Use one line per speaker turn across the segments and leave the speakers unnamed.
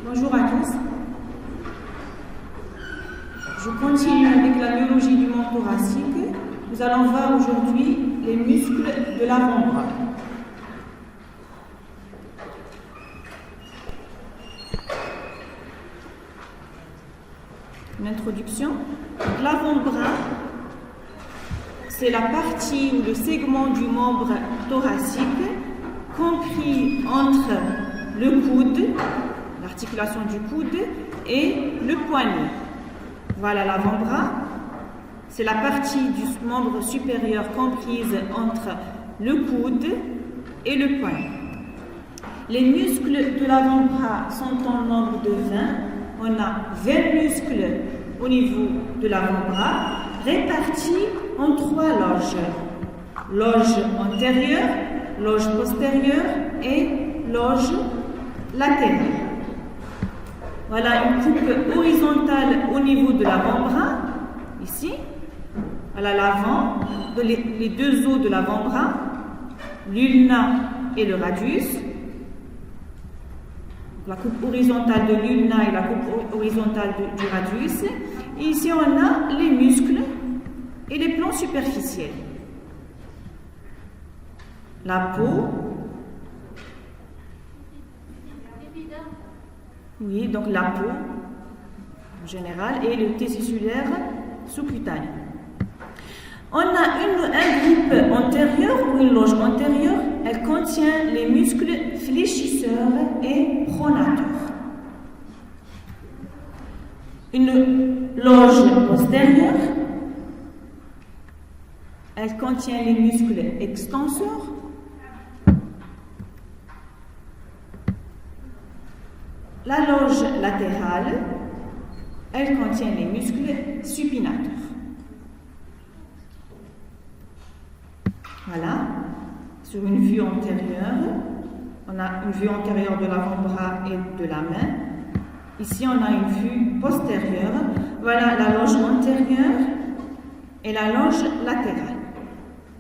Bonjour à tous. Je continue avec la biologie du membre thoracique. Nous allons voir aujourd'hui les muscles de l'avant-bras. Une introduction. L'avant-bras, c'est la partie ou le segment du membre thoracique compris entre le coude, l'articulation du coude, et le poignet. Voilà l'avant-bras. C'est la partie du membre supérieur comprise entre le coude et le poignet. Les muscles de l'avant-bras sont en nombre de 20. On a 20 muscles au niveau de l'avant-bras, répartis en 3 loges. Loge antérieure, loge postérieure et loge latérale. Voilà une coupe horizontale au niveau de l'avant-bras, ici. Voilà l'avant, les deux os de l'avant-bras, l'ulna et le radius. La coupe horizontale de l'ulna et la coupe horizontale du radius. Et ici, on a les muscles et les plans superficiels. La peau. Oui, donc la peau en général et le tessiculaire sous-cutané. On a un groupe antérieur ou une loge antérieure. Elle contient les muscles fléchisseurs et pronateurs. Une loge postérieure. Elle contient les muscles extenseurs. La loge latérale, elle contient les muscles supinateurs. Voilà, sur une vue antérieure, on a une vue antérieure de l'avant-bras et de la main. Ici, on a une vue postérieure. Voilà la loge antérieure et la loge latérale.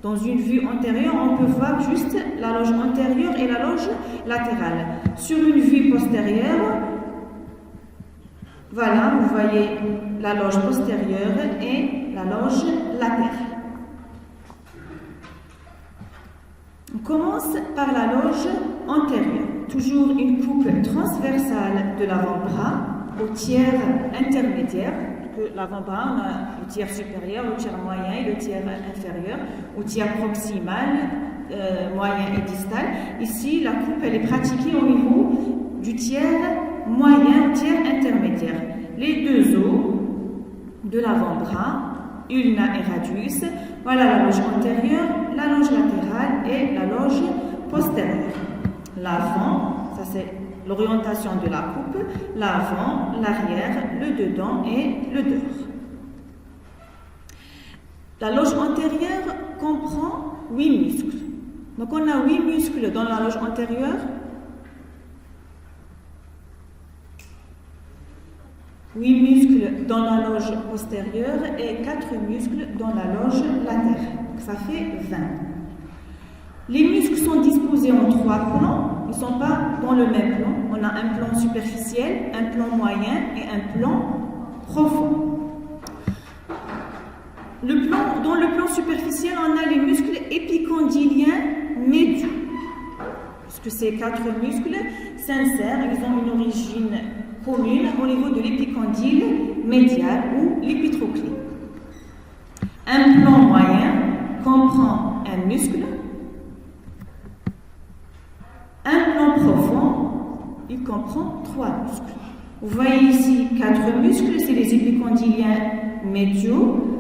Dans une vue antérieure, on peut voir juste la loge antérieure et la loge latérale. Sur une vue postérieure, voilà, vous voyez la loge postérieure et la loge latérale. On commence par la loge antérieure. Toujours une coupe transversale de l'avant-bras au tiers intermédiaire. L'avant-bras, on a le tiers supérieur, le tiers moyen et le tiers inférieur, au tiers proximal, moyen et distal. Ici, la coupe, elle est pratiquée au niveau du tiers moyen au tiers intermédiaire. Les deux os de l'avant-bras, ulna et radius. Voilà la loge antérieure, la loge latérale et la loge postérieure. L'avant, ça c'est l'orientation de la coupe, l'avant, l'arrière, le dedans et le dehors. La loge antérieure comprend 8 muscles. Donc on a 8 muscles dans la loge antérieure, 8 muscles dans la loge postérieure et 4 muscles dans la loge latérale. Ça fait 20. Les muscles sont disposés en 3 plans. Ils ne sont pas dans le même plan. On a un plan superficiel, un plan moyen et un plan profond. Dans le plan superficiel, on a les muscles épicondyliens médiaux. Puisque ces 4 muscles s'insèrent, ils ont une origine commune au niveau de l'épicondyle médial ou l'épitroclé. Un plan moyen comprend un muscle. Un plan profond, il comprend 3 muscles. Vous voyez ici 4 muscles, c'est les épicondyliens médiaux.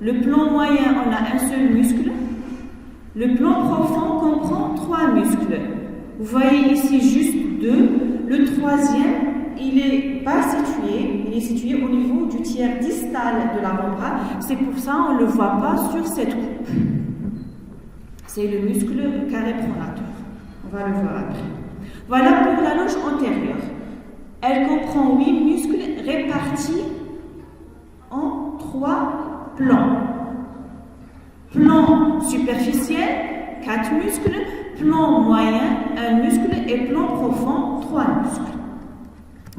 Le plan moyen, on a un seul muscle. Le plan profond comprend 3 muscles. Vous voyez ici juste 2. Le troisième, il n'est pas situé, il est situé au niveau du tiers distal de l'avant-bras. C'est pour ça qu'on ne le voit pas sur cette coupe. C'est le muscle carré pronateur. On va le voir après. Voilà pour la loge antérieure. Elle comprend 8 muscles répartis en 3 plans. Plan superficiel, 4 muscles. Plan moyen, 1 muscle. Et plan profond, 3 muscles.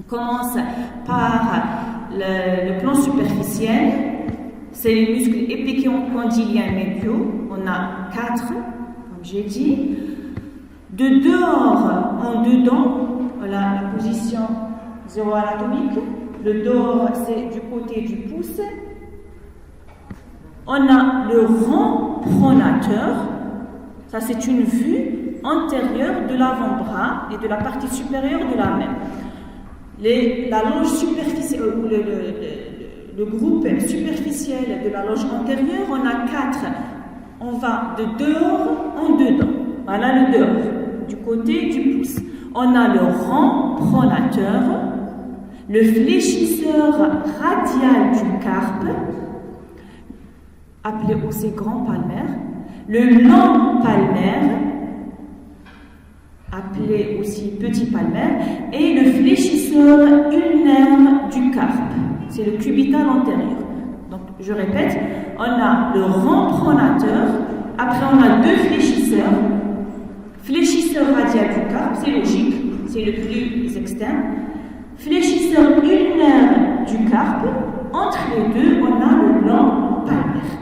On commence par le plan superficiel, c'est les muscles épicondyliens médiaux, on a 4, comme j'ai dit. De dehors en dedans, voilà la position 0 anatomique, le dehors c'est du côté du pouce. On a le rang pronateur, ça c'est une vue antérieure de l'avant-bras et de la partie supérieure de la main. La loge superficielle, le groupe superficiel de la loge antérieure, on a 4. On va de dehors en dedans. Voilà le dehors, du côté du pouce. On a le rang pronateur, le fléchisseur radial du carpe, appelé aussi grand palmaire, le long palmaire, appelé aussi petit palmaire, et le fléchisseur ulnaire du carpe, c'est le cubital antérieur. Donc, je répète, on a le rang pronateur, après on a 2 fléchisseurs, fléchisseur radial du carpe, c'est logique, c'est le plus externe, fléchisseur ulnaire du carpe, entre les deux, on a le long palmaire.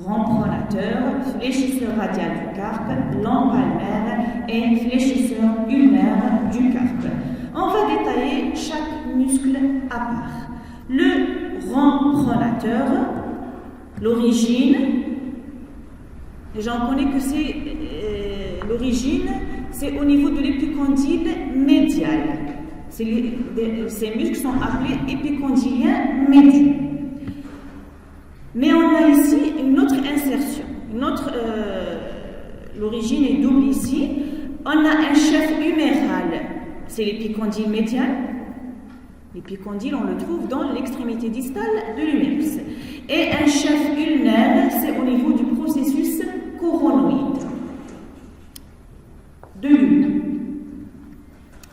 Grand pronateur, fléchisseur radial du carpe, long palmaire et fléchisseur ulnaire du carpe. On va détailler chaque muscle à part. Le rang pronateur, l'origine, les gens connaissent que c'est l'origine, c'est au niveau de l'épicondyle médial. Ces muscles sont appelés épicondyliens médiaux. Mais on a ici une autre insertion. L'origine est double ici. On a un chef huméral, c'est l'épicondyle médial. L'épicondyle, on le trouve dans l'extrémité distale de l'humérus. Et un chef ulnaire, c'est au niveau du processus coronoïde de l'ulne.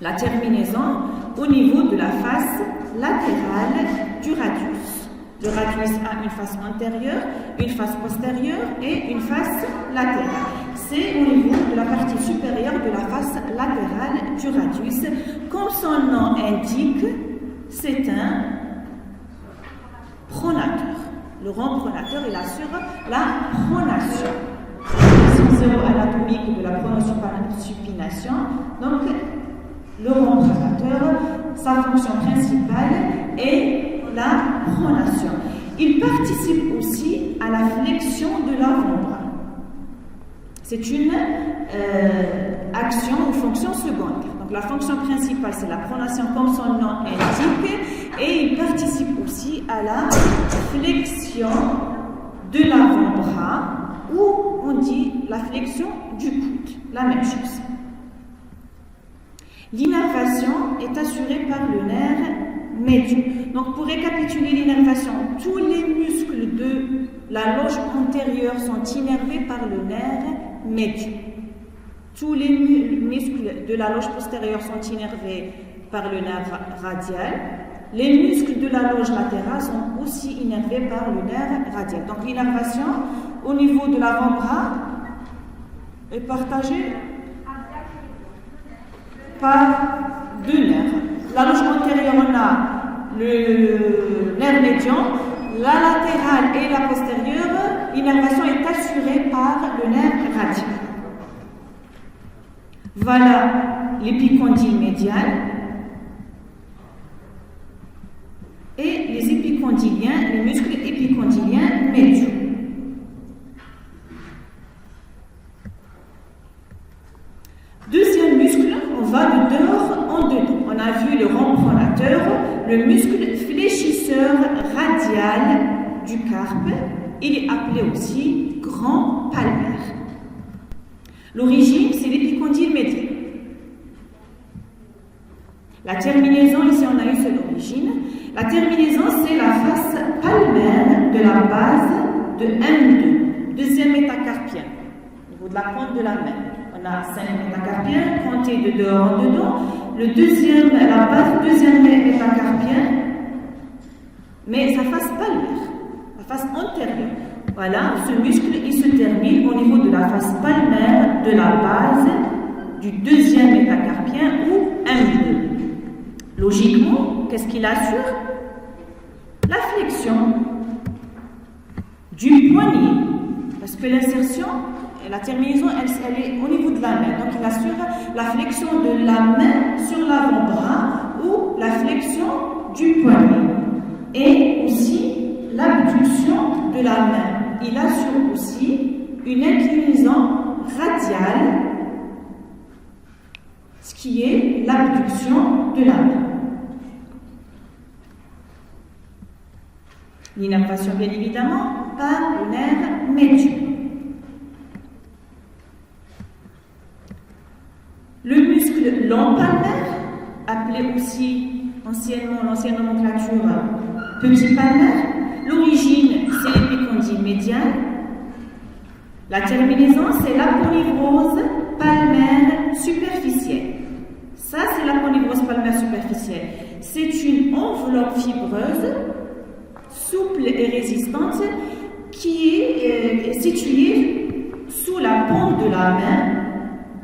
La terminaison au niveau de la face latérale du radius. Le radius a une face antérieure, une face postérieure et une face latérale. C'est au niveau de la partie supérieure de la face latérale du radius. Comme son nom indique, c'est un pronateur. Le rang pronateur, il assure la pronation. C'est zéro anatomique de la pronosupination. Donc, le rang pronateur, sa fonction principale est la pronation. Il participe aussi à la flexion de l'avant-bras. C'est une action ou fonction secondaire. Donc la fonction principale, c'est la pronation comme son nom indique, et il participe aussi à la flexion de l'avant-bras, ou on dit la flexion du coude, la même chose. L'innervation est assurée par le nerf médian. Donc, pour récapituler l'innervation, tous les muscles de la loge antérieure sont innervés par le nerf médian. Tous les muscles de la loge postérieure sont innervés par le nerf radial. Les muscles de la loge latérale sont aussi innervés par le nerf radial. Donc, l'innervation au niveau de l'avant-bras est partagée par 2 nerfs. La loge antérieure, on a le nerf médian, la latérale et la postérieure, l'innervation est assurée par le nerf radial. Voilà l'épicondyle médial et les épicondyliens, les muscles épicondyliens médiaux. Deuxième muscle, on va de dehors en dedans. On a vu le rang pronateur, le muscle fléchisseur radial du carpe. Il est appelé aussi grand palmaire. L'origine, c'est l'épicondyle médial. La terminaison, ici on a une seule origine. La terminaison, c'est la face palmaire de la base de M2, deuxième métacarpien, au niveau de la pointe de la main. On a 5 métacarpiens, comptés de dehors en dedans. La base deuxième métacarpien, mais sa face palmaire, la face antérieure. Voilà, ce muscle, il se termine au niveau de la face palmaire de la base du deuxième métacarpien ou M2. Logiquement, qu'est-ce qu'il assure? La flexion du poignet, parce que l'insertion, la terminaison, elle est au niveau de la main. Donc, il assure la flexion de la main sur l'avant-bras ou la flexion du poignet. Et aussi l'abduction de la main. Il assure aussi une inclinaison radiale, ce qui est l'abduction de la main. L'innervation, bien évidemment, par le nerf médian. Le muscle long palmaire, appelé aussi l'ancienne nomenclature petit palmaire, l'origine c'est l'épicondyle médial, la terminaison c'est l'aponevrose palmaire superficielle. Ça c'est l'aponevrose palmaire superficielle. C'est une enveloppe fibreuse, souple et résistante qui est située sous la paume de la main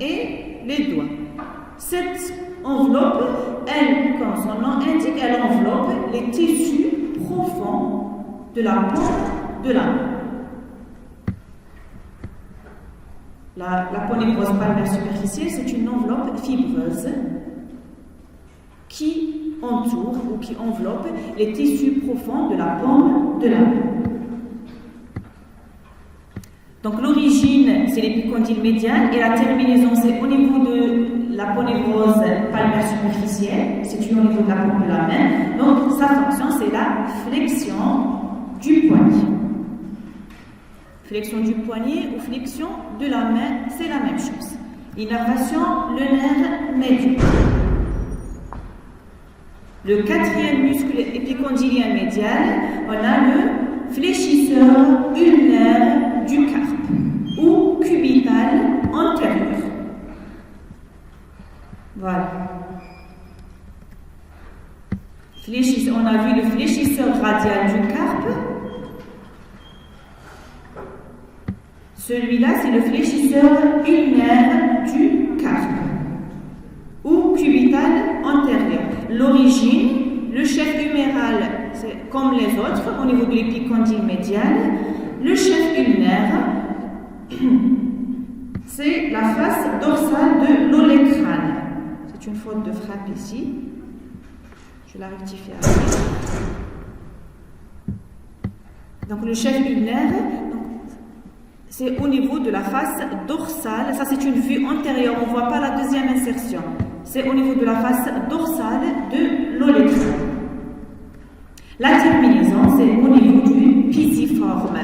et les doigts. Cette enveloppe, elle, comme son nom indique, elle enveloppe les tissus profonds de la paume de la main. L'aponevrose palmaire superficielle, c'est une enveloppe fibreuse qui entoure ou qui enveloppe les tissus profonds de la paume de la main. Donc l'origine, c'est l'épicondyle médial et la terminaison, c'est au niveau de l'aponevrose palmaire superficielle, située au niveau de la paume de la main. Donc sa fonction, c'est la flexion du poignet. Flexion du poignet ou flexion de la main, c'est la même chose. Innervation, le nerf médian. Le quatrième muscle épicondylien médial, on a le fléchisseur ulnaire du carpe ou cubital antérieur. Voilà. On a vu le fléchisseur radial du carpe. Celui-là, c'est le fléchisseur ulnaire du carpe ou cubital antérieur. L'origine, le chef huméral, c'est comme les autres, au niveau de l'épicondyle médial. Le chef ulnaire, c'est la face dorsale de l'olecrâne. C'est une faute de frappe ici. Je la rectifie après. Donc le chef ulnaire, c'est au niveau de la face dorsale. Ça, c'est une vue antérieure. On ne voit pas la deuxième insertion. C'est au niveau de la face dorsale de l'olectrane. La terminaison, c'est au niveau du pisiforme.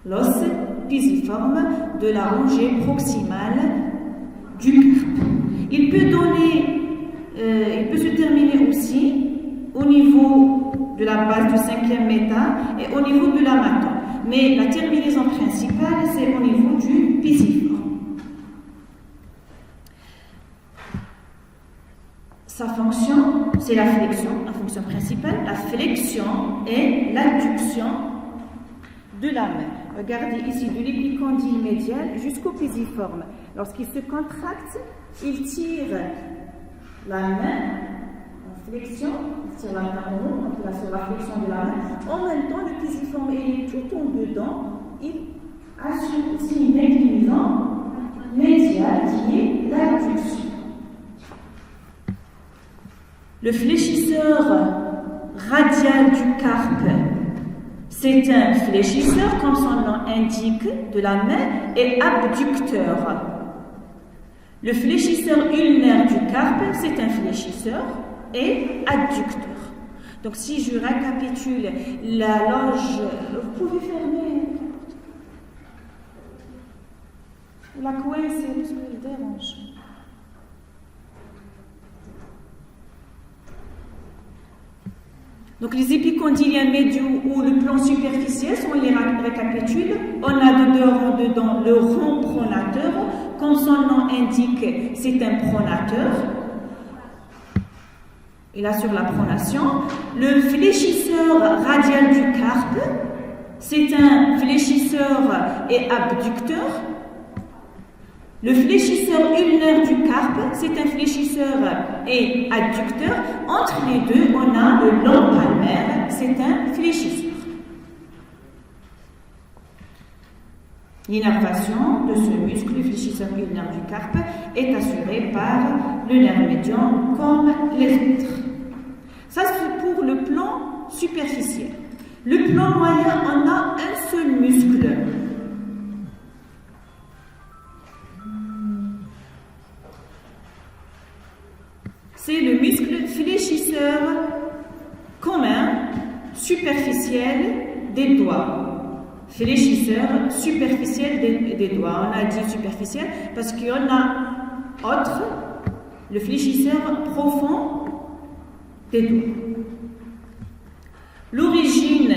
L'os pisiforme de la rangée proximale du carpe. Il peut se terminer aussi au niveau de la base du cinquième méta et au niveau de l'amaton. Mais la terminaison principale, c'est au niveau du pisiforme. Sa fonction, c'est la flexion, la fonction principale, la flexion et l'adduction de la main. Regardez ici, de l'épicondyle médial jusqu'au pisiforme. Lorsqu'il se contracte, il tire la main en flexion, il tire la main en haut, donc il a sur la flexion de la main. En même temps, le pisiforme est tout en dedans, il assure aussi une inclinaison médiale qui est l'adduction. Le fléchisseur radial du carpe, c'est un fléchisseur, comme son nom indique, de la main et abducteur. Le fléchisseur ulnaire du carpe, c'est un fléchisseur et adducteur. Donc si je récapitule la loge, vous pouvez fermer la coince, parce qu'elle dérange. Donc les épicondyliens médiaux ou le plan superficiel, si on les récapitule, on a dedans le rond pronateur, comme son nom indique, c'est un pronateur. Il assure la pronation. Le fléchisseur radial du carpe, c'est un fléchisseur et abducteur. Le fléchisseur ulnaire du carpe, carpe, c'est un fléchisseur et adducteur. Entre les deux, on a le long palmaire, c'est un fléchisseur. L'innervation de ce muscle, le fléchisseur ulnaire du carpe, est assurée par le nerf médian comme les autres. Ça, c'est pour le plan superficiel. Le plan moyen, on a un seul muscle. C'est le muscle fléchisseur commun superficiel des doigts. Fléchisseur superficiel des doigts. On a dit superficiel parce qu'il y en a autre, le fléchisseur profond des doigts. L'origine,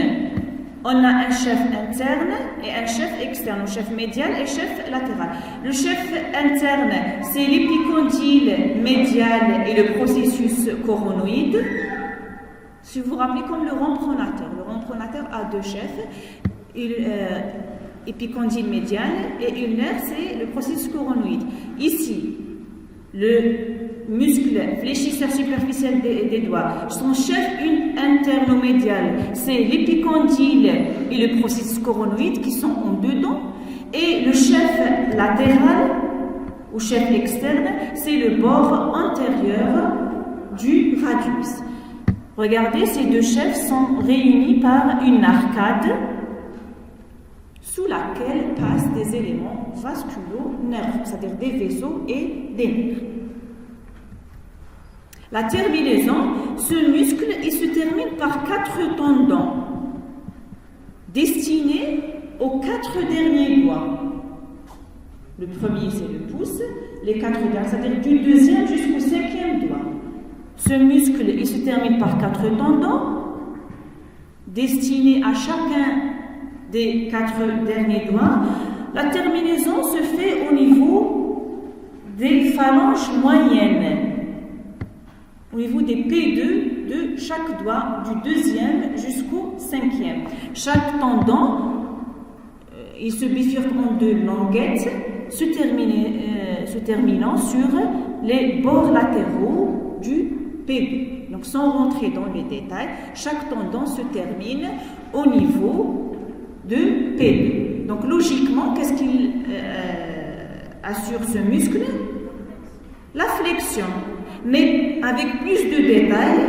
on a un chef interne et un chef externe, le chef médial et le chef latéral. Le chef interne, c'est l'épicondyle médial et le processus coronoïde. Si vous vous rappelez, comme le rond pronateur. Le rond pronateur a deux chefs. Épicondyle médial et ulnaire, c'est le processus coronoïde. Ici, le muscle fléchisseur superficiel des doigts, son chef internomédial, c'est l'épicondyle et le processus coronoïde qui sont en dedans, et le chef latéral ou chef externe, c'est le bord antérieur du radius. Regardez, ces deux chefs sont réunis par une arcade sous laquelle passent des éléments vasculo-nerveux, c'est-à-dire des vaisseaux et des nerfs. La terminaison, ce muscle, il se termine par 4 tendons destinés aux 4 derniers doigts. Le premier, c'est le pouce, les 4 derniers, c'est-à-dire du deuxième jusqu'au 5e doigt. Ce muscle, il se termine par 4 tendons destinés à chacun des 4 derniers doigts. La terminaison se fait au niveau des phalanges moyennes, au niveau des P2 de chaque doigt, du deuxième jusqu'au 5e. Chaque tendon, il se bifurque en 2 languettes, se terminant sur les bords latéraux du P2. Donc, sans rentrer dans les détails, chaque tendon se termine au niveau de P2. Donc, logiquement, qu'est-ce qu'il assure ce muscle? La flexion. Mais avec plus de détails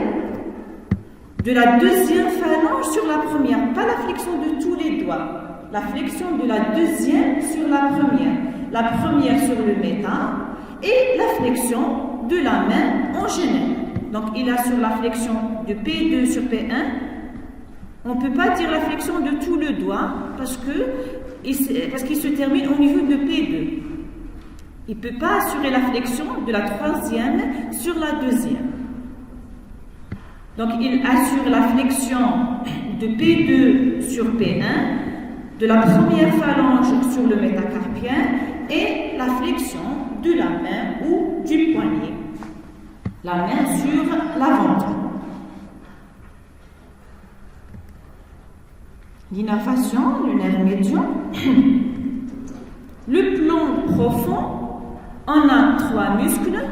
de la deuxième phalange sur la première, pas la flexion de tous les doigts, la flexion de la deuxième sur la première sur le méta et la flexion de la main en général. Donc il assure la flexion de P2 sur P1. On ne peut pas dire la flexion de tout le doigt parce qu'il se termine au niveau de P2. Il ne peut pas assurer la flexion de la troisième sur la deuxième. Donc, il assure la flexion de P2 sur P1, de la première phalange sur le métacarpien et la flexion de la main ou du poignet. La main sur l'avant-bras. L'innervation, le nerf médian. Le plomb profond. On a 3 muscles.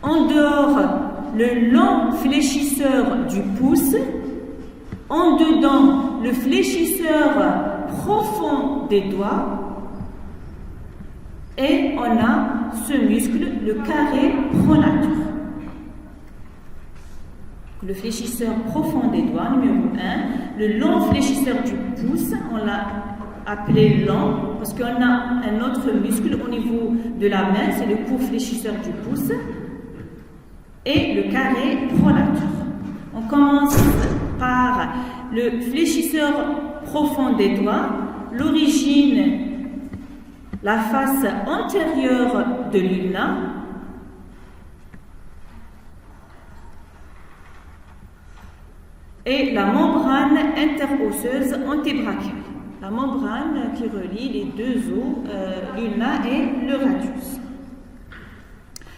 En dehors, le long fléchisseur du pouce. En dedans, le fléchisseur profond des doigts. Et on a ce muscle, le carré pronateur. Le fléchisseur profond des doigts, numéro 1. Le long fléchisseur du pouce, on l'a appelé long, parce qu'on a un autre muscle au niveau de la main, c'est le court fléchisseur du pouce, et le carré pronateur. On commence par le fléchisseur profond des doigts, l'origine, la face antérieure de l'ulna, et la membrane interosseuse antébrachiale. La membrane qui relie les deux os, l'ulna et le radius.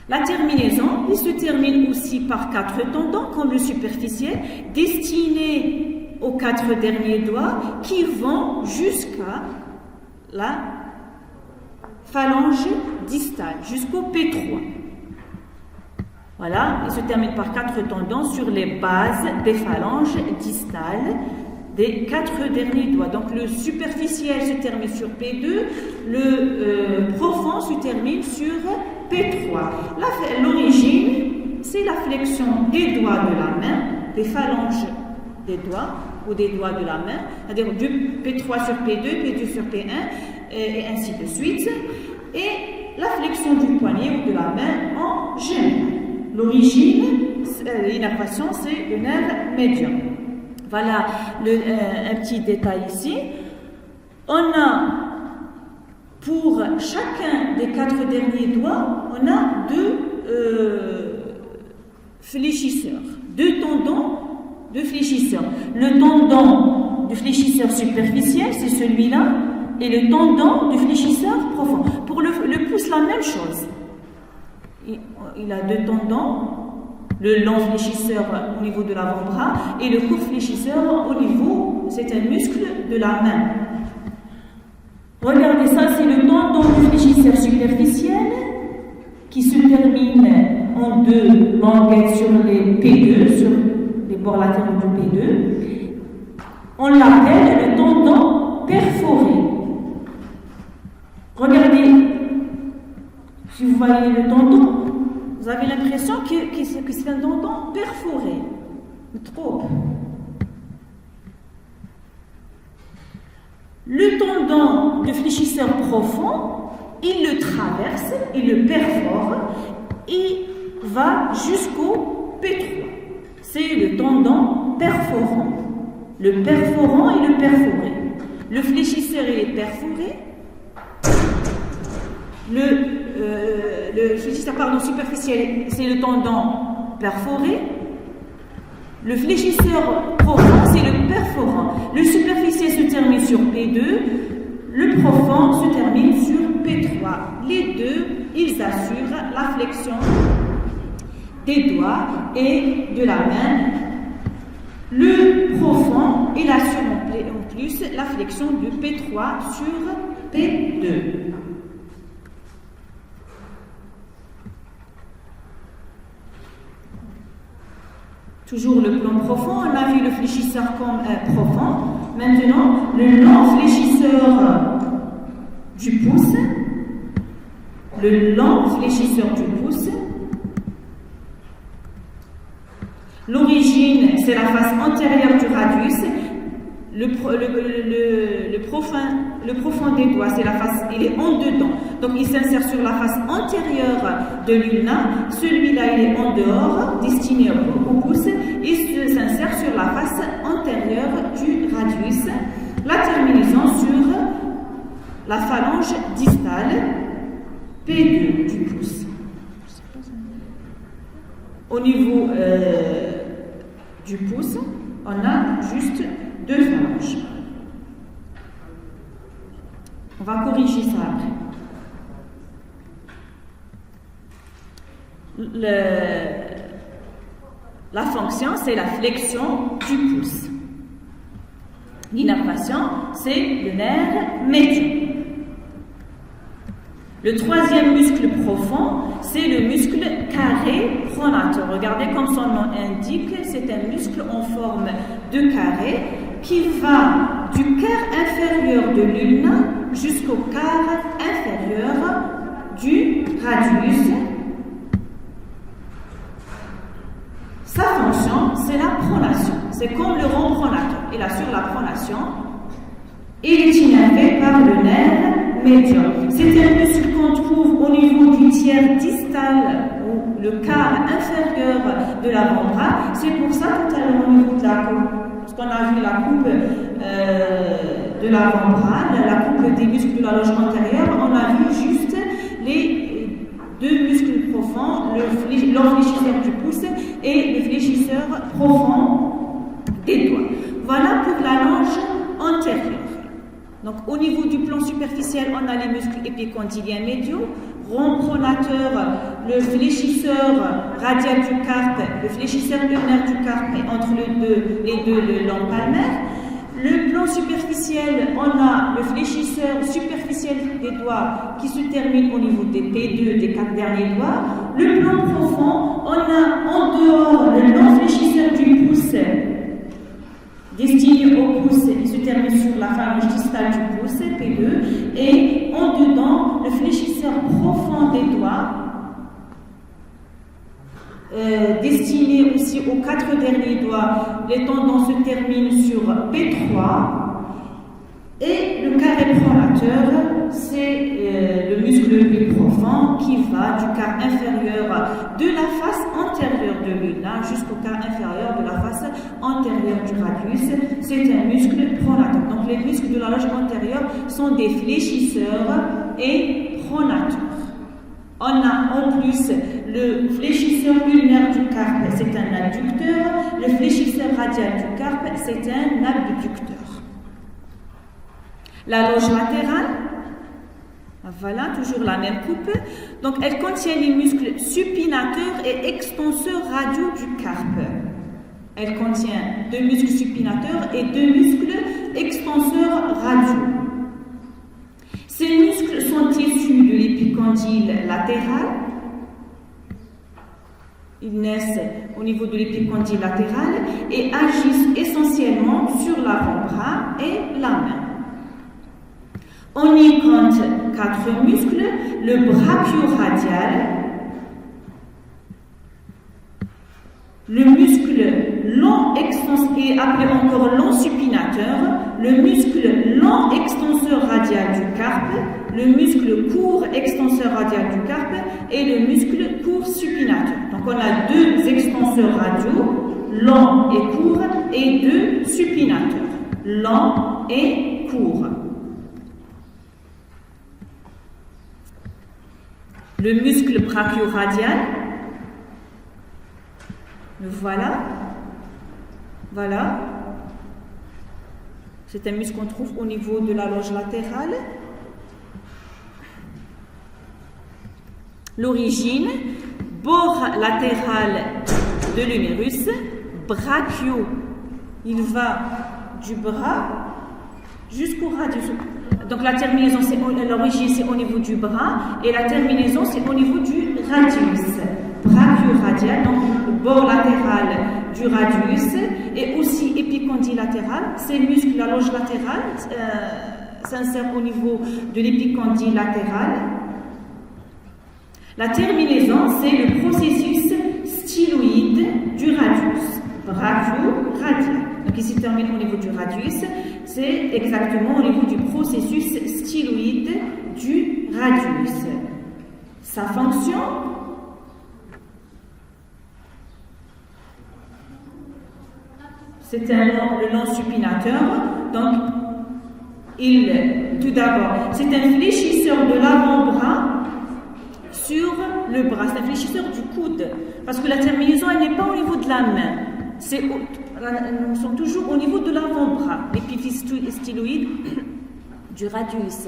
La terminaison, il se termine aussi par 4 tendons, comme le superficiel, destinés aux 4 derniers doigts, qui vont jusqu'à la phalange distale jusqu'au P3. Voilà, il se termine par 4 tendons sur les bases des phalanges distales des 4 derniers doigts. Donc le superficiel se termine sur P2, le profond se termine sur P3. L'origine, c'est la flexion des doigts de la main, des phalanges des doigts ou des doigts de la main, c'est-à-dire du P3 sur P2, P2 sur P1 et ainsi de suite. Et la flexion du poignet ou de la main en général. L'origine, l'innervation, c'est le nerf médian. Voilà un petit détail ici. On a, pour chacun des 4 derniers doigts, on a 2 fléchisseurs, 2 tendons de fléchisseurs. Le tendon du fléchisseur superficiel, c'est celui-là, et le tendon du fléchisseur profond. Pour le pouce, la même chose. Il a 2 tendons, le long fléchisseur au niveau de l'avant-bras et le court fléchisseur au niveau, c'est un muscle de la main. Regardez ça, c'est le tendon du fléchisseur superficiel qui se termine en 2 banquettes sur les P2, sur les bords latéraux du P2. On l'appelle le tendon perforé. Regardez, si vous voyez le tendon, vous avez l'impression que c'est un tendon perforé. Trop. Le tendon de fléchisseur profond, il le traverse, il le perfore et va jusqu'au P3. C'est le tendon perforant. Le perforant et le perforé. Le fléchisseur, il est perforé. Le fléchisseur superficiel, c'est le tendon perforé. Le fléchisseur profond, c'est le perforant. Le superficiel se termine sur P2. Le profond se termine sur P3. Les deux, ils assurent la flexion des doigts et de la main. Le profond, il assure en plus la flexion du P3 sur P2. Toujours le plan profond, on a vu le fléchisseur comme profond. Maintenant, le long fléchisseur du pouce. Le long fléchisseur du pouce. L'origine, c'est la face antérieure du radius. Le profond des doigts, c'est la face, il est en dedans. Donc il s'insère sur la face antérieure de l'ulna. Celui-là, il est en dehors, destiné au pouce. Il s'insère sur la face antérieure du radius. La terminaison sur la phalange distale P2 du pouce. Au niveau du pouce, on a juste 2 phalanges. On va corriger ça après. La fonction, c'est la flexion du pouce. L'innervation, c'est le nerf médian. Le troisième muscle profond, c'est le muscle carré pronateur. Regardez comme son nom indique, c'est un muscle en forme de carré qui va du quart inférieur de l'ulna jusqu'au quart inférieur du radius. Sa fonction, c'est la pronation. C'est comme le rond pronateur. Il assure la pronation. Il est innervé par le nerf médian. C'est un muscle qu'on trouve au niveau du tiers distal ou le quart inférieur de l'avant-bras. C'est pour ça tout à l'heure au niveau de la coupe, parce qu'on a vu la coupe de l'avant-bras, la coupe des muscles de la loge antérieure, on a vu juste les 2 muscles profonds, le long fléchisseur du pouce et le fléchisseur profond des doigts. Voilà pour la longe antérieure. Donc, au niveau du plan superficiel, on a les muscles épicondyliens médiaux, rond pronateur, le fléchisseur radial du carpe, le fléchisseur ulnaire du carpe et entre les deux le long palmaire. Le plan superficiel, on a le fléchisseur superficiel des doigts qui se termine au niveau des P2, des 4 derniers doigts. Le plan profond, on a en dehors le long fléchisseur du pouce destiné au pouce, il se termine sur la phalange distale du pouce, P2, et en dedans, le fléchisseur profond des doigts destiné aussi aux 4 derniers doigts, les tendons se terminent sur P3 et le carré pronateur, c'est le muscle le plus profond qui va du quart inférieur de la face antérieure de l'ulna jusqu'au quart inférieur de la face antérieure du radius. C'est un muscle pronateur. Donc les muscles de la loge antérieure sont des fléchisseurs et pronateurs. On a en plus le fléchisseur ulnaire du carpe, c'est un adducteur. Le fléchisseur radial du carpe, c'est un abducteur. La loge latérale, voilà, toujours la même coupe. Donc, elle contient les muscles supinateurs et extenseurs radiaux du carpe. Elle contient 2 muscles supinateurs et 2 muscles extenseurs radiaux. Ces muscles sont issus de l'épicondyle latéral. Ils naissent au niveau de l'épicondyle latéral et agissent essentiellement sur l'avant-bras et la main. On y compte 4 muscles, le brachio-radial, le muscle long extenseur et appelé encore long supinateur, le muscle long extenseur radial du carpe, le muscle court extenseur radial du carpe et le muscle court supinateur. Donc on a 2 extenseurs radiaux, long et court, et 2 supinateurs, long et court. Le muscle brachio-radial, voilà, c'est un muscle qu'on trouve au niveau de la loge latérale. L'origine, bord latéral de l'humérus, brachio, il va du bras jusqu'au radius. Donc la terminaison, l'origine c'est au niveau du bras et la terminaison c'est au niveau du radius. Brachio-radial, donc le bord latéral du radius et aussi épicondyle latéral. Ces muscles, la loge latérale, s'insèrent au niveau de l'épicondyle latéral. La terminaison, c'est le processus styloïde du radius. Brachio-radial. Donc ici termine au niveau du radius, c'est exactement au niveau du processus styloïde du radius. Sa fonction, c'est le long supinateur. Donc, tout d'abord, c'est un fléchisseur de l'avant-bras sur le bras, c'est un fléchisseur du coude, parce que la terminaison, elle n'est pas au niveau de la main. Nous sommes toujours au niveau de l'avant-bras, l'épiphyse styloïde du radius.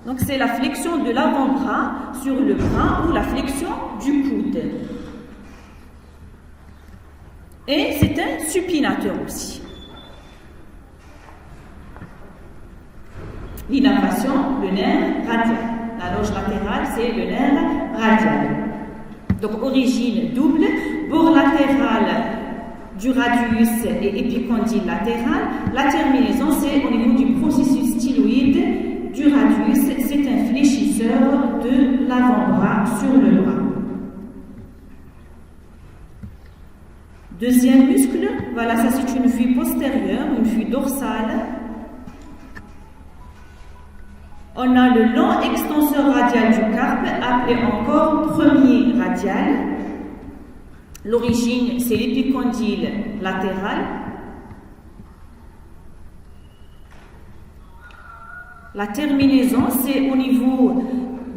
Donc c'est la flexion de l'avant-bras sur le bras ou la flexion du coude. Et c'est un supinateur aussi. L'innervation, le nerf radial. La loge latérale, c'est le nerf radial. Donc origine double, bord latéral du radius et épicondyle latéral. La terminaison, c'est au niveau du processus styloïde du radius. C'est un fléchisseur de l'avant-bras sur le bras. Deuxième muscle, voilà, ça c'est une vue postérieure, une vue dorsale. On a le long extenseur radial du carpe, appelé encore premier radial. L'origine, c'est l'épicondyle latéral. La terminaison, c'est au niveau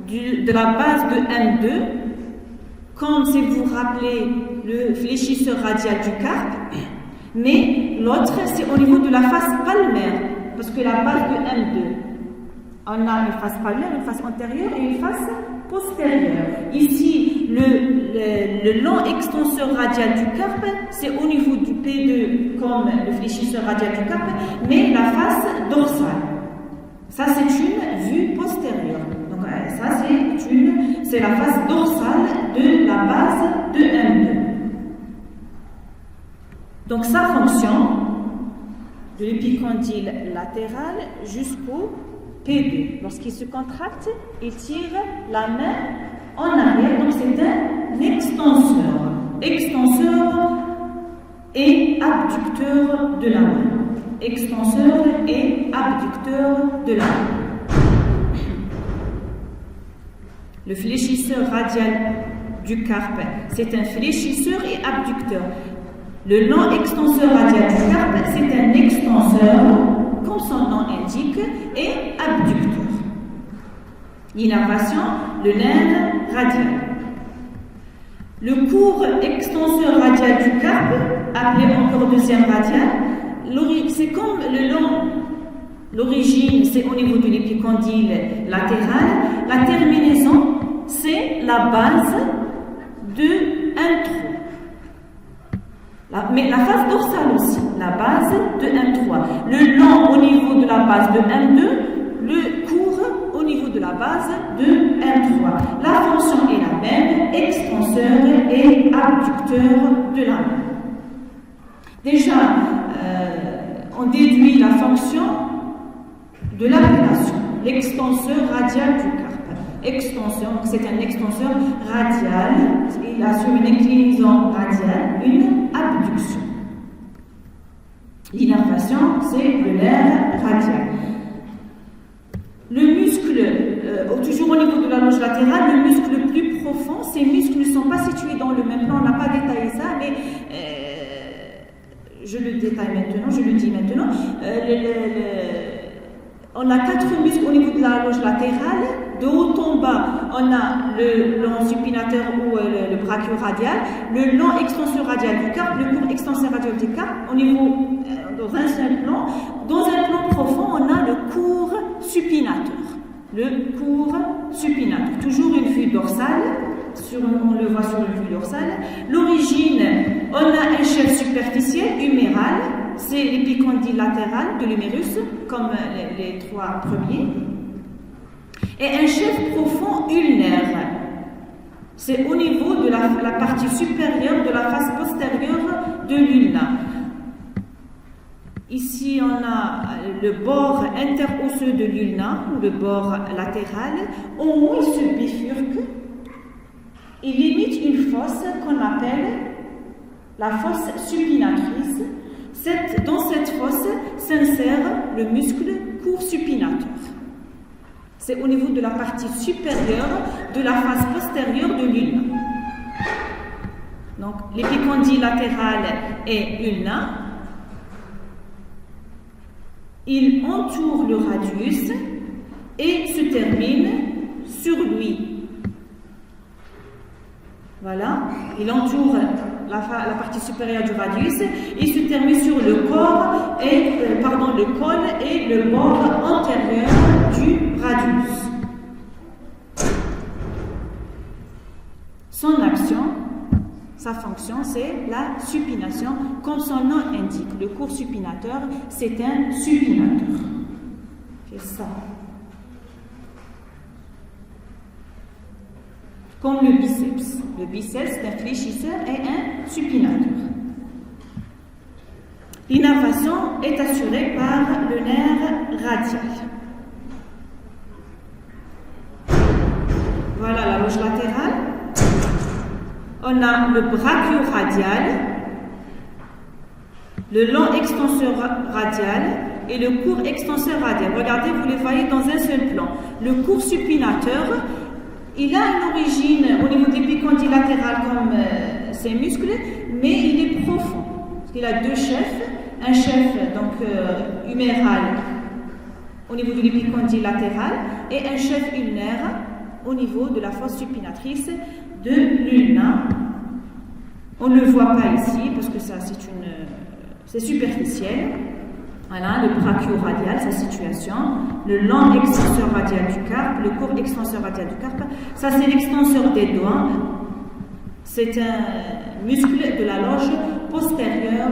de la base de M2, comme si vous vous rappelez le fléchisseur radial du carpe, mais l'autre, c'est au niveau de la face palmaire, parce que la base de M2, on a une face palmaire, une face antérieure et une face postérieure. Ici, le long extenseur radial du carpe, c'est au niveau du P2 comme le fléchisseur radial du carpe, mais la face dorsale. Ça, c'est une vue postérieure. Donc, ça, c'est la face dorsale de la base de M2. Donc, sa fonction de l'épicondyle latéral jusqu'au P2. Lorsqu'il se contracte, il tire la main en arrière. Donc, c'est un extenseur. Extenseur et abducteur de la main. Extenseur et abducteur de la main. Le fléchisseur radial du carpe, c'est un fléchisseur et abducteur. Le long extenseur radial du carpe, c'est un extenseur, comme son nom indique, et abducteur. L'innervation, le nerf radial. Le court extenseur radial du carpe, appelé encore deuxième radial, c'est comme le long, l'origine, c'est au niveau de l'épicondyle latéral. La terminaison, c'est la base de un trou. Mais la face dorsale aussi, la base de M3. Le long au niveau de la base de M2, le court au niveau de la base de M3. La fonction est la même, extenseur et abducteur de la main. Déjà, on déduit la fonction de l'appellation, l'extenseur radial du carpe. Extenseur, c'est un extenseur radial, il a sur une inclinaison radiale une abduction. L'innervation, c'est le nerf radial. Le muscle, toujours au niveau de la loge latérale, le muscle le plus profond, ces muscles ne sont pas situés dans le même plan, on n'a pas détaillé ça, mais je le détaille maintenant, je le dis maintenant. On a 4 muscles au niveau de la loge latérale. De haut en bas, on a le long supinateur ou le brachioradial, le long extenseur radial du carpe, le court extenseur radial du carpe. Au niveau, dans un seul plan. Dans un plan profond, on a le court supinateur. Le court supinateur. Toujours une vue dorsale. On le voit sur une vue dorsale. L'origine, on a un chef superficiel, huméral. C'est l'épicondyle latéral de l'humérus, comme les 3 premiers. Et un chef profond ulnaire. C'est au niveau de la partie supérieure de la face postérieure de l'ulna. Ici, on a le bord interosseux de l'ulna, ou le bord latéral. En haut, il se bifurque. Il limite une fosse qu'on appelle la fosse supinatrice. Dans cette fosse s'insère le muscle court supinateur. C'est au niveau de la partie supérieure de la face postérieure de l'ulna. Donc, l'épicondyle latéral est ulna. Il entoure le radius et se termine sur lui. Voilà, il entoure la partie supérieure du radius et se termine sur le corps le col et le bord antérieur du radius. Son action, sa fonction, c'est la supination. Comme son nom indique, le court supinateur, c'est un supinateur. C'est ça. Comme le biceps. Le biceps, c'est un fléchisseur et un supinateur. L'innervation est assurée par le nerf radial. Voilà la loge latérale. On a le brachioradial, le long extenseur radial et le court extenseur radial. Regardez, vous les voyez dans un seul plan. Le court supinateur, il a une origine au niveau de l'épicondyle latéral comme ses muscles, mais il est profond. Parce qu'il a 2 chefs, un chef huméral au niveau de l'épicondyle latéral et un chef ulnaire au niveau de la fosse supinatrice de l'ulna. On ne le voit pas ici parce que ça c'est superficiel. Voilà, le brachioradial, sa situation, le long extenseur radial du carpe, le court extenseur radial du carpe. Ça, c'est l'extenseur des doigts. C'est un muscle de la loge postérieure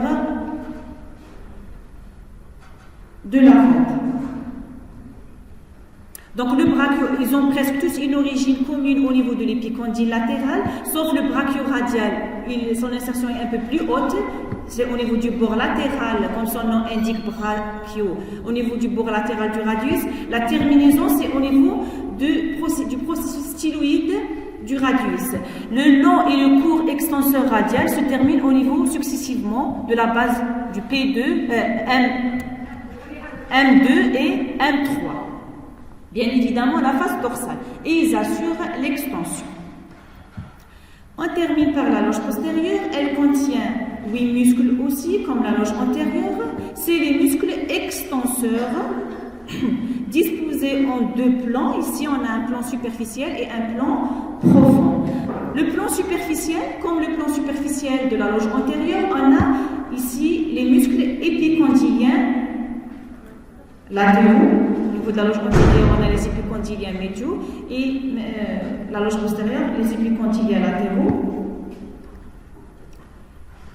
de la vente. Donc le ils ont presque tous une origine commune au niveau de l'épicondyle latéral, sauf le brachioradial. Son insertion est un peu plus haute, c'est au niveau du bord latéral, comme son nom indique, brachio, au niveau du bord latéral du radius. La terminaison, c'est au niveau du processus styloïde du radius. Le long et le court extenseur radial se terminent au niveau successivement de la base du P2, M2 et M3. Bien évidemment, la face dorsale. Et ils assurent l'extension. On termine par la loge postérieure. Elle contient 8 muscles aussi, comme la loge antérieure. C'est les muscles extenseurs disposés en 2 plans. Ici, on a un plan superficiel et un plan profond. Le plan superficiel, comme le plan superficiel de la loge antérieure, on a ici les muscles épicondyliens latéraux. Au niveau de la loge antérieure, on a les épicondyliens médiaux et la loge postérieure, les épicondyliens latéraux.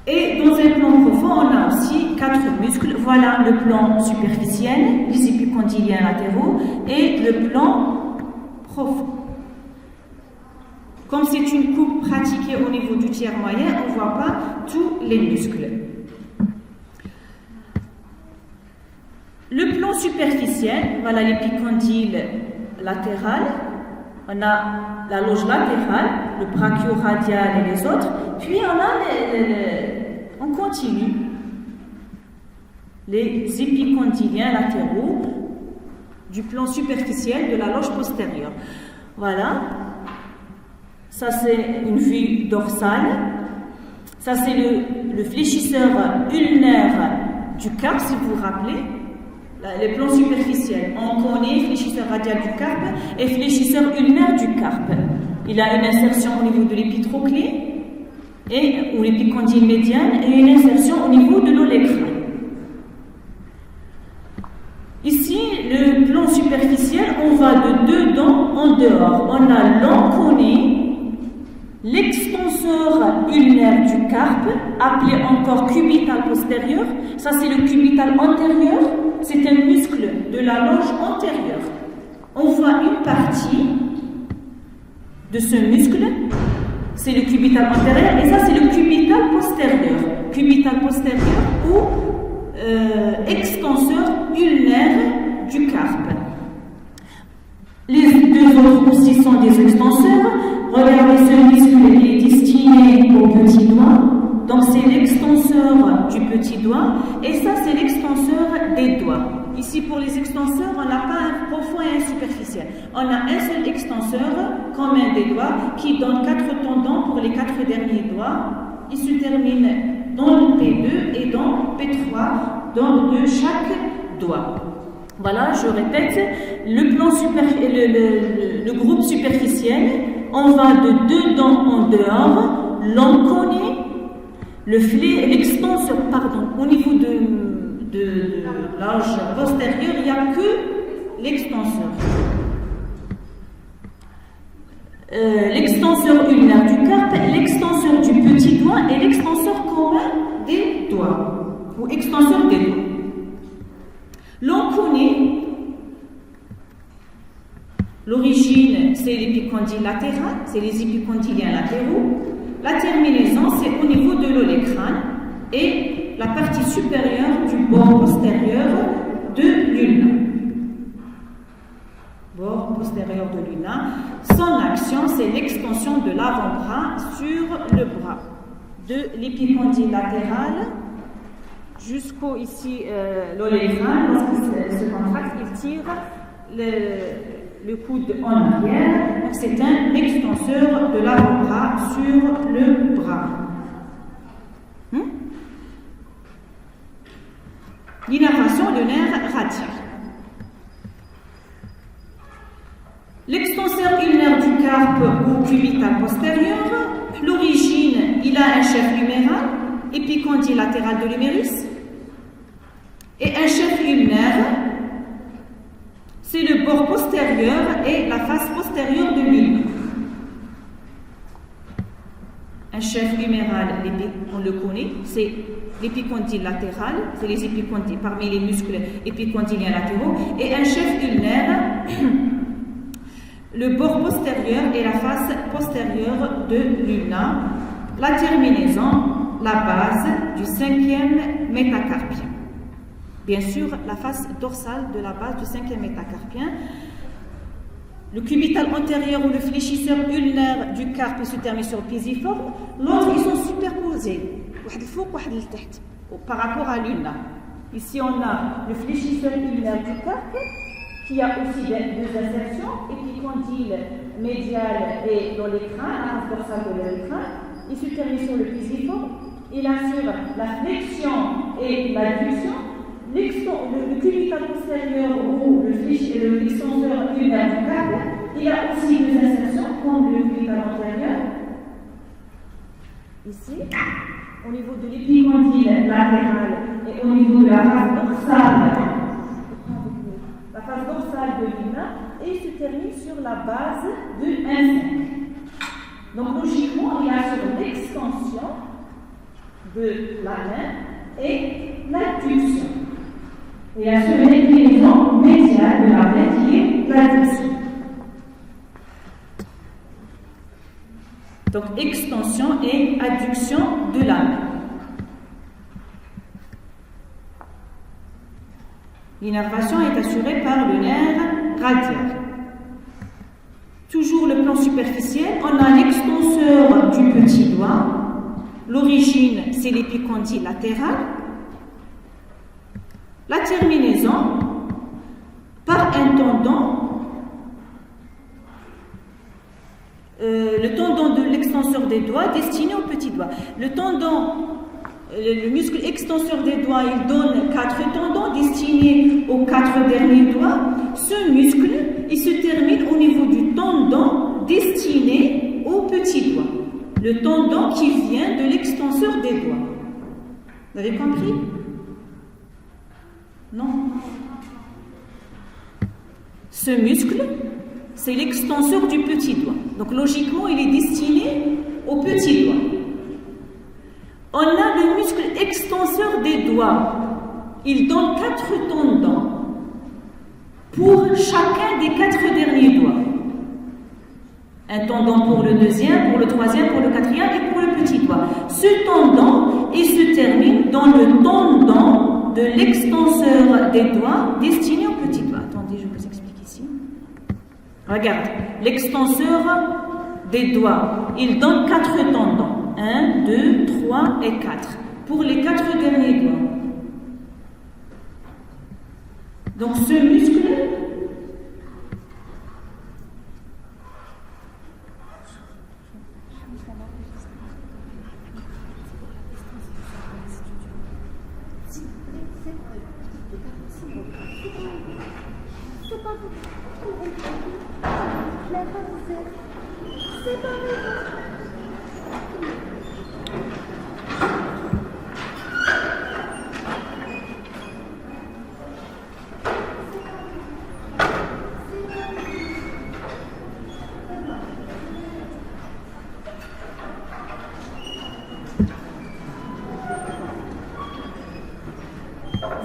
Et dans un plan profond, on a aussi 4 muscles. Voilà le plan superficiel, les épicondyliens latéraux, et le plan profond. Comme c'est une coupe pratiquée au niveau du tiers moyen, on ne voit pas tous les muscles. Le plan superficiel, voilà l'épicondyle latéral, on a la loge latérale, le brachioradial et les autres, puis on a on continue les épicondyliens latéraux du plan superficiel de la loge postérieure. Voilà, ça c'est une vue dorsale, ça c'est le fléchisseur ulnaire du carpe, si vous vous rappelez. Les plans superficiels, on connaît fléchisseur radial du carpe et fléchisseur ulnaire du carpe. Il a une insertion au niveau de l'épitroclé ou l'épicondyle médiane et une insertion au niveau de l'olecrane. Ici, le plan superficiel, on va de dedans en dehors. On a l'enconé, l'extenseur ulnaire du carpe, appelé encore cubital postérieur. Ça, c'est le cubital antérieur. C'est un muscle de la loge antérieure. On voit une partie de ce muscle, c'est le cubital antérieur, et ça c'est le cubital postérieur. Cubital postérieur ou extenseur ulnaire du carpe. Les 2 autres aussi sont des extenseurs. Regardez, ce muscle est destiné au petit doigt. Donc c'est l'extenseur du petit doigt et ça c'est l'extenseur des doigts. Ici pour les extenseurs, on n'a pas un profond et un superficiel. On a un seul extenseur commun des doigts qui donne 4 tendons pour les 4 derniers doigts. Il se termine dans le P2 et dans P3 de chaque doigt. Voilà, je répète, le groupe superficiel, on va de dedans en dehors, l'enconé. L'extenseur, au niveau de la loge postérieure, il n'y a que l'extenseur. L'extenseur ulnaire du carpe, l'extenseur du petit doigt et l'extenseur commun des doigts, ou extenseur des doigts. L'enconé, l'origine, c'est l'épicondyle latéral, c'est les épicondyliens latéraux. La terminaison, c'est au niveau de l'olecrane et la partie supérieure du bord postérieur de l'ulna. Bord postérieur de l'ulna. Son action, c'est l'extension de l'avant-bras sur le bras. De l'épicondyle latéral jusqu'au ici l'olecrane. Lorsqu'il se contracte, il tire le coude en arrière, donc c'est un extenseur de l'avant-bras sur le bras. L'innervation de nerf radial. L'extenseur ulnaire du carpe ou cubital postérieur, l'origine, il a un chef huméral, épicondyle latéral de l'humérus, et un chef ulnaire, c'est le bord postérieur et la face postérieure de l'ulna. un chef huméral, on le connaît, c'est l'épicondyle latéral, c'est les épicondyles, parmi les muscles épicondyliens latéraux, et un chef ulnaire, le bord postérieur et la face postérieure de l'ulna, la terminaison, la base du 5e métacarpien. Bien sûr, la face dorsale de la base du 5e métacarpien. Le cubital antérieur ou le fléchisseur ulnaire du carpe se termine sur le pisiforme. L'autre, ils sont superposés. Par rapport à l'ulna. Ici, on a le fléchisseur ulnaire du carpe qui a aussi deux insertions, épicondyle médial et dans les crânes, la face dorsale de l'écran. Il se termine sur le pisiforme. Il assure la flexion et l'adduction. Le cubital postérieur ou l'extenseur ulnaire du carpe, il a aussi deux insertions comme le cubital antérieur. Ici, au niveau de l'épicondyle latéral et au niveau de la face dorsale de l'ulna, et il se termine sur la base de 1,5. Donc logiquement, il assure l'extension de la main et l'adduction. Et à ce l'inclinaison médiale de la main qui est l'adduction. Donc extension et adduction de la main. L'innervation est assurée par le nerf radial. Toujours le plan superficiel, on a l'extenseur du petit doigt. L'origine, c'est l'épicondyle latéral. La terminaison par un tendon, le tendon de l'extenseur des doigts destiné au petit doigt. Le tendon, le muscle extenseur des doigts, il donne 4 tendons destinés aux 4 derniers doigts. Ce muscle, il se termine au niveau du tendon destiné au petit doigt. Le tendon qui vient de l'extenseur des doigts. Vous avez compris ? Non. Ce muscle, c'est l'extenseur du petit doigt. Donc logiquement, il est destiné au petit doigt. On a le muscle extenseur des doigts. Il donne 4 tendons pour chacun des 4 derniers doigts. Un tendon pour le deuxième, pour le troisième, pour le quatrième et pour le petit doigt. Ce tendon, il se termine dans le tendon de l'extenseur des doigts destiné au petit doigt. Attendez, je vous explique ici. Regarde, l'extenseur des doigts, il donne 4 tendons. 1, 2, 3 et 4. Pour les 4 derniers doigts. Donc ce muscle,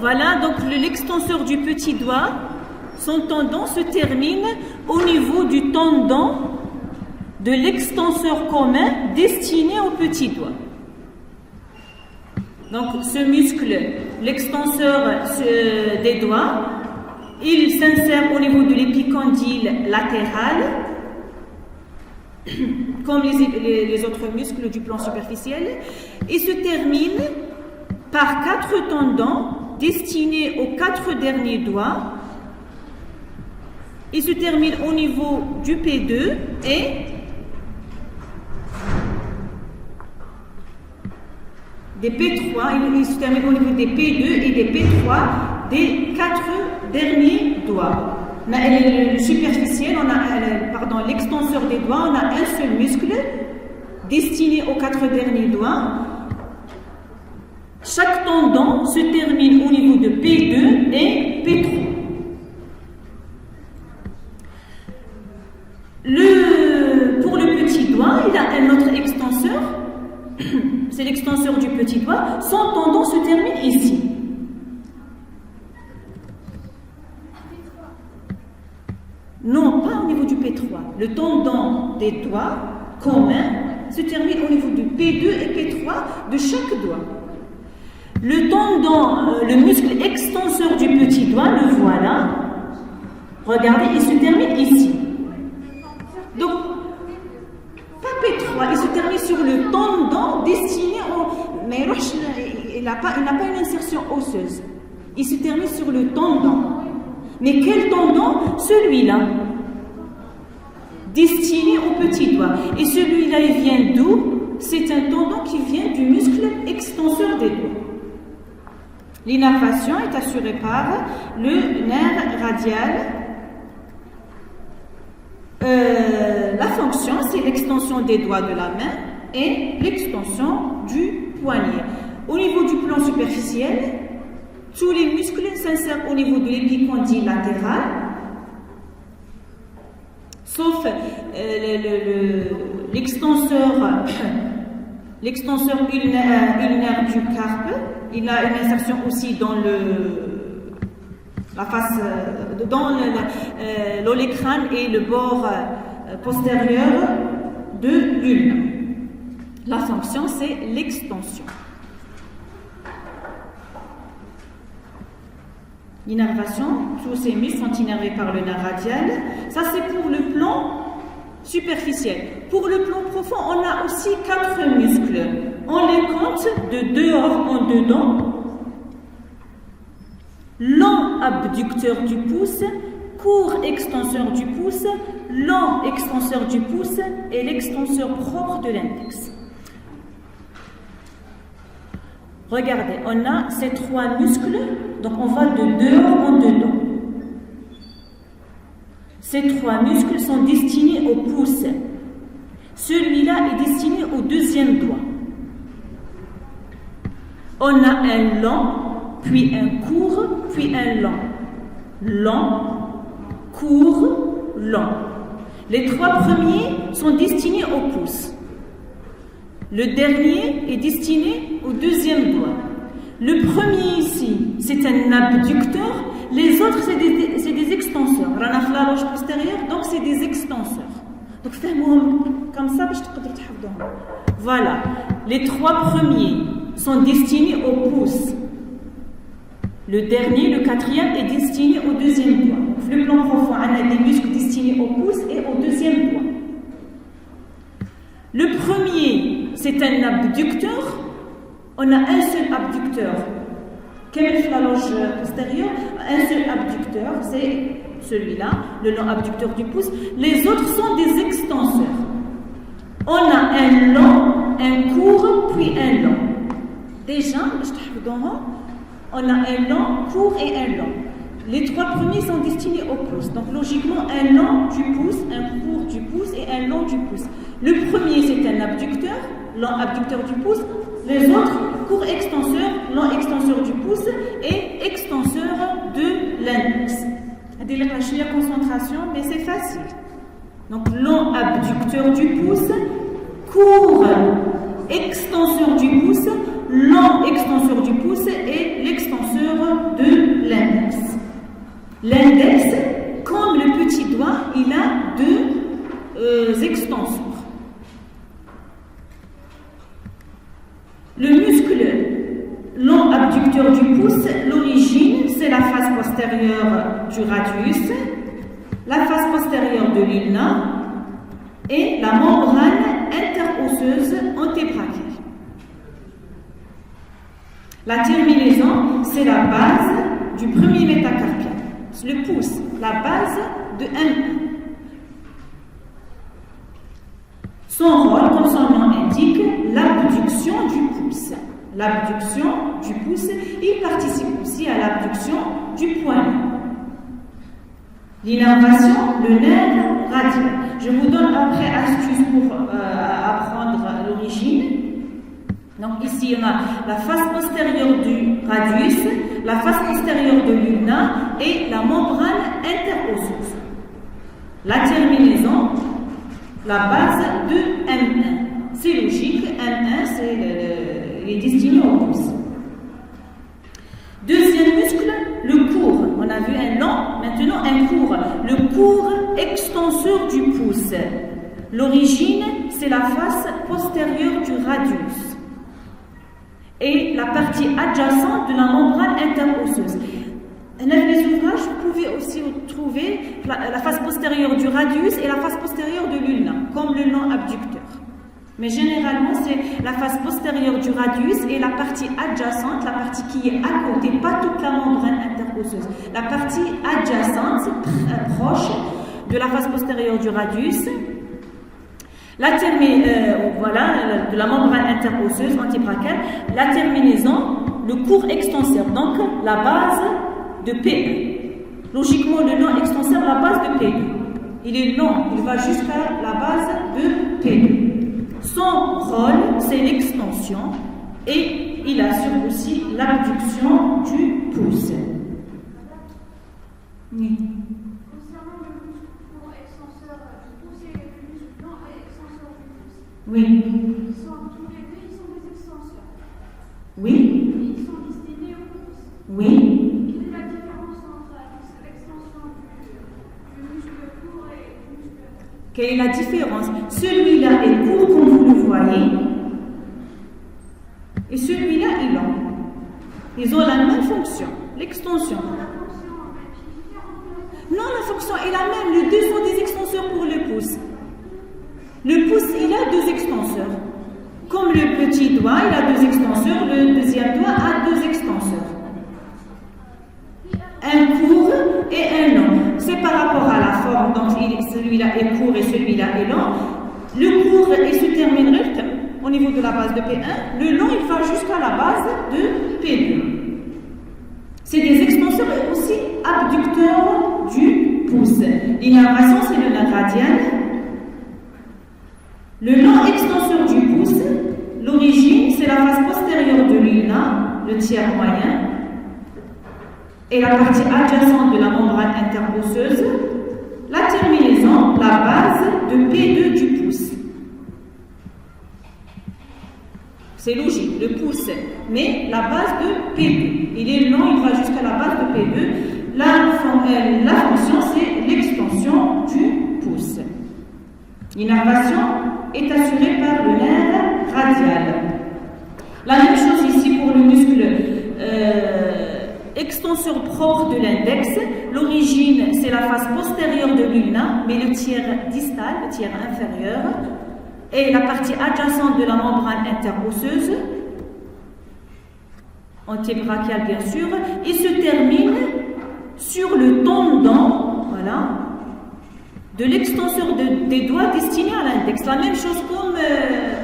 voilà, donc l'extenseur du petit doigt, son tendon se termine au niveau du tendon de l'extenseur commun destiné au petit doigt. Donc ce muscle, l'extenseur des doigts, il s'insère au niveau de l'épicondyle latéral, comme les autres muscles du plan superficiel, et se termine par 4 tendons destinés aux 4 derniers doigts. Il se termine au niveau du P2 et des P3, il se termine au niveau des P2 et des P3 des 4 derniers doigts. Le superficiel, l'extenseur des doigts, on a un seul muscle destiné aux 4 derniers doigts. Chaque tendon se termine au niveau de P2 et P3. Pour le petit doigt, il a un autre extenseur petit doigt, son tendon se termine ici. Non, pas au niveau du P3. Le tendon des doigts communs se termine au niveau du P2 et P3 de chaque doigt. Le tendon, le muscle extenseur du petit doigt, le voilà. Regardez, il se termine ici. Donc, pas P3, il se termine sur le tendon destiné au... Mais il n'a pas une insertion osseuse. Il se termine sur le tendon. Mais quel tendon? Celui-là. Destiné au petit doigt. Et celui-là, il vient d'où? C'est un tendon qui vient du muscle extenseur des doigts. L'innervation est assurée par le nerf radial. La fonction, c'est l'extension des doigts de la main et l'extension du poignet. Au niveau du plan superficiel, tous les muscles s'insèrent au niveau de l'épicondyle latéral, sauf l'extenseur ulnaire du carpe. Il a une insertion aussi dans la face, dans l'olécrâne et le bord postérieur de l'ulna. La fonction, c'est l'extension. L'innervation, tous ces muscles sont innervés par le nerf radial. Ça, c'est pour le plan superficiel. Pour le plan profond, on a aussi 4 muscles. On les compte de dehors en dedans. Long abducteur du pouce, court extenseur du pouce, long extenseur du pouce et l'extenseur propre de l'index. Regardez, on a ces 3 muscles, donc on va de dehors en dedans. Ces 3 muscles sont destinés au pouce. Celui-là est destiné au deuxième doigt. On a un long, puis un court, puis un long. Long, court, long. Les 3 premiers sont destinés au pouce. Le dernier est destiné au deuxième doigt. Le premier ici, c'est un abducteur. Les autres, c'est des extenseurs. Rana في la loge postérieure, donc c'est des extenseurs. Donc فهموهم comme ça باش تقدروا تحفظوهم. Voilà. Les 3 premiers sont destinés au pouce. Le dernier, le 4e, est destiné au deuxième doigt. Dans le plan profond, on a des muscles destinés au pouce et au deuxième doigt. Le premier, c'est un abducteur. On a un seul abducteur. Comme la loge postérieure, un seul abducteur, c'est celui-là, le long abducteur du pouce. Les autres sont des extenseurs. On a un long, un court, puis un long. Déjà, on a un long, court et un long. Les 3 premiers sont destinés au pouce. Donc logiquement, un long du pouce, un court du pouce et un long du pouce. Le premier, c'est un abducteur, long abducteur du pouce. Les autres, court extenseur, long extenseur du pouce et extenseur de l'index. C'est la concentration, mais c'est facile. Donc long abducteur du pouce, court extenseur du pouce, long extenseur du pouce et l'extenseur de l'index. L'index, comme le petit doigt, il a 2 extenseurs. Le muscle long abducteur du pouce, l'origine, c'est la face postérieure du radius, la face postérieure de l'ulna et la membrane interosseuse antébrachiale. La terminaison, c'est la base du premier métacarpien. Le pouce, la base de 1. Son rôle, comme son nom indique, l'abduction du pouce. L'abduction du pouce, il participe aussi à l'abduction du poignet. L'innervation, le nerf radial. Je vous donne après astuce pour apprendre l'origine. Donc ici, on a la face postérieure du radius, la face postérieure de l'ulna et la membrane interosseuse. La terminaison, la base de M1. C'est logique, M1, c'est il est destiné au pouce. Deuxième muscle, le court. On a vu un long, maintenant un court. Le court extenseur du pouce. L'origine, c'est la face postérieure du radius et la partie adjacente de la membrane interosseuse. Dans les ouvrages, vous pouvez aussi trouver la face postérieure du radius et la face postérieure de l'ulna, comme le long abducteur. Mais généralement, c'est la face postérieure du radius et la partie adjacente, la partie qui est à côté, pas toute la membrane interosseuse. La partie adjacente, proche de la face postérieure du radius, de la membrane interosseuse antibrachiale, la terminaison, le court extenseur, donc la base de P1. Logiquement, le long extenseur, la base de P2. Il est long, il va jusqu'à la base de P2. Son rôle, c'est l'extension et il assure aussi l'abduction du pouce. Oui.
Concernant le muscle extenseur du pouce et le muscle long et extenseur du pouce.
Oui.
Ils sont tous les deux, ils sont des extenseurs.
Oui.
Ils sont destinés au pouce.
Oui.
Quelle est la différence entre l'extension du muscle court et du muscle long?
Quelle est la différence? Celui-là est court comme vous le voyez et celui-là est long. Ils ont la même fonction, l'extension. Non, la fonction est la même. Les deux sont des extenseurs pour le pouce. Le pouce, il a deux extenseurs. Comme le petit doigt, il a deux extenseurs, le deuxième doigt a deux extenseurs. Un court et un long. C'est par rapport à la forme, donc celui-là est court et celui-là est long. Le court, il se termine au niveau de la base de P1. Le long, il va jusqu'à la base de P2. C'est des extenseurs aussi abducteurs du pouce. L'innervation, c'est le nerf radial. Le long extenseur du pouce, l'origine, c'est la face postérieure de l'ulna, le tiers moyen, et la partie adjacente de la membrane interosseuse, la terminaison, la base de P2 du pouce. C'est logique, le pouce, mais la base de P2. Il est long, il va jusqu'à la base de P2. La fonction, c'est l'extension du pouce. L'innervation est assurée par le nerf radial. La même chose ici pour le muscle extenseur propre de l'index. L'origine, c'est la face postérieure de l'ulna, mais le tiers distal, le tiers inférieur, et la partie adjacente de la membrane interosseuse, antébrachiale bien sûr, et se termine sur le tendon, voilà, de l'extenseur des doigts destiné à l'index. La même chose comme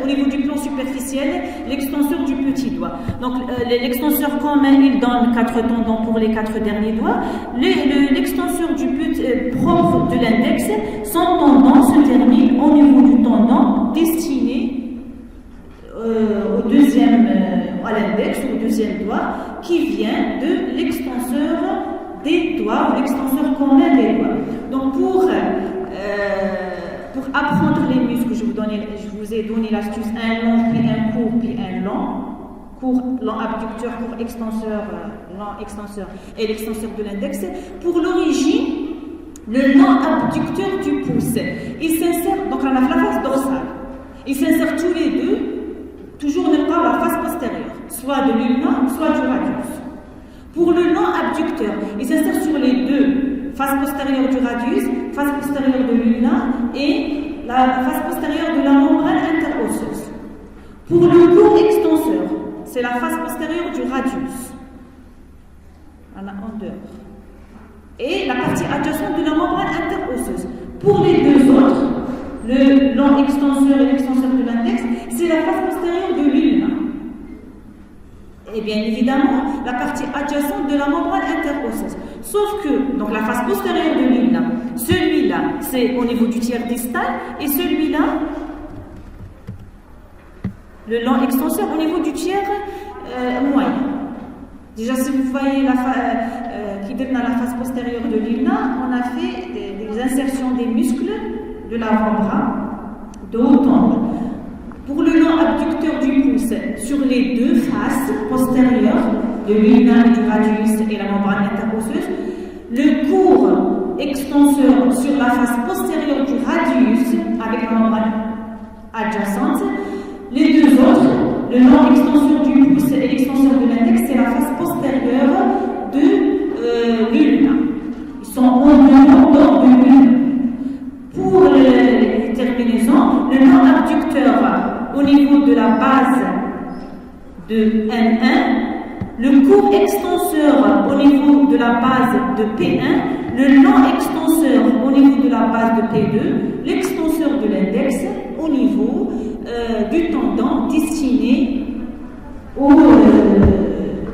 au niveau du plan superficiel, l'extenseur du petit doigt. Donc l'extenseur commun, il donne 4 tendons pour les 4 derniers doigts. L'extenseur du propre de l'index, son tendon se termine au niveau du tendon destiné au deuxième, à l'index, au deuxième doigt, qui vient de l'extenseur des doigts, ou l'extenseur commun des doigts. Donc pour apprendre les muscles, je vous ai donné l'astuce un long, puis un court, puis un long. Court, long abducteur, court extenseur, long extenseur et l'extenseur de l'index. Pour l'origine, le long abducteur du pouce, il s'insère, donc on a la face dorsale, il s'insère tous les deux, toujours par la face postérieure, soit de l'ulna, soit du radius. Pour le long abducteur, il s'insère sur les deux, face postérieure du radius, face postérieure de l'ulna et la face postérieure de la membrane interosseuse. Pour le court extenseur, c'est la face postérieure du radius, à la hauteur, et la partie adjacente de la membrane interosseuse. Pour les deux autres, le long extenseur et l'extenseur de l'index, c'est la face postérieure de l'ulna. Et bien évidemment, la partie adjacente de la membrane interosseuse. Sauf que, donc la face postérieure de l'ulna, celui-là, c'est au niveau du tiers distal, et celui-là, le long extenseur, au niveau du tiers moyen. Déjà, si vous voyez qui donne à la face postérieure de l'ulna, on a fait des insertions des muscles de l'avant-bras, de haut en bas. Pour le long abducteur du pouce, sur les deux faces postérieures de l'ulna du radius et la membrane interosseuse. Le court extenseur sur la face postérieure du radius avec la membrane adjacente. Les deux autres, le long extenseur du pouce et l'extenseur de l'index, c'est la face postérieure de l'ulna. Ils sont en dehors de l'ulna. Pour les terminaisons, le long abducteur au niveau de la base de N1, le court extenseur au niveau de la base de P1, le long extenseur au niveau de la base de P2, l'extenseur de l'index au niveau du tendon destiné au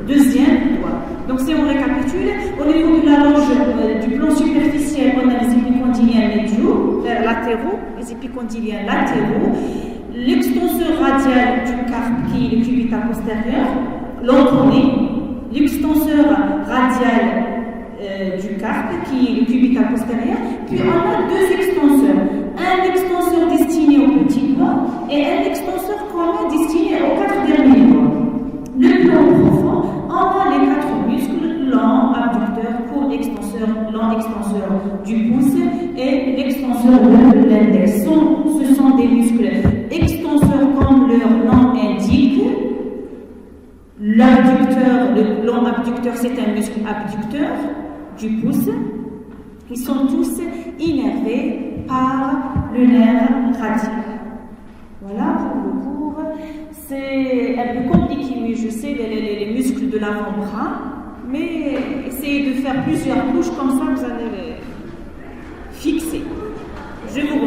deuxième doigt. Donc si on récapitule, au niveau de la longe du plan superficiel, on a les épicondyliens médiaux, latéraux, les épicondyliens latéraux, l'extenseur radial du carpe qui est le cubital postérieur, l'on connaît, l'extenseur radial du carpe qui est le cubital postérieur, puis on a deux extenseurs, un extenseur destiné au petit doigt et un extenseur commun destiné aux quatre derniers doigts. Le plan profond, on a les quatre muscles, long, abducteur, court extenseur, long extenseur du pouce et l'extenseur de l'index. Ce sont des muscles extenseurs comme leur nom indique. L'abducteur, le long abducteur, c'est un muscle abducteur du pouce. Ils sont tous innervés par le nerf radial. Voilà pour le cours. C'est un peu compliqué, mais je sais, les muscles de l'avant-bras. Mais essayez de faire plusieurs couches, comme ça vous allez les fixer. Je vous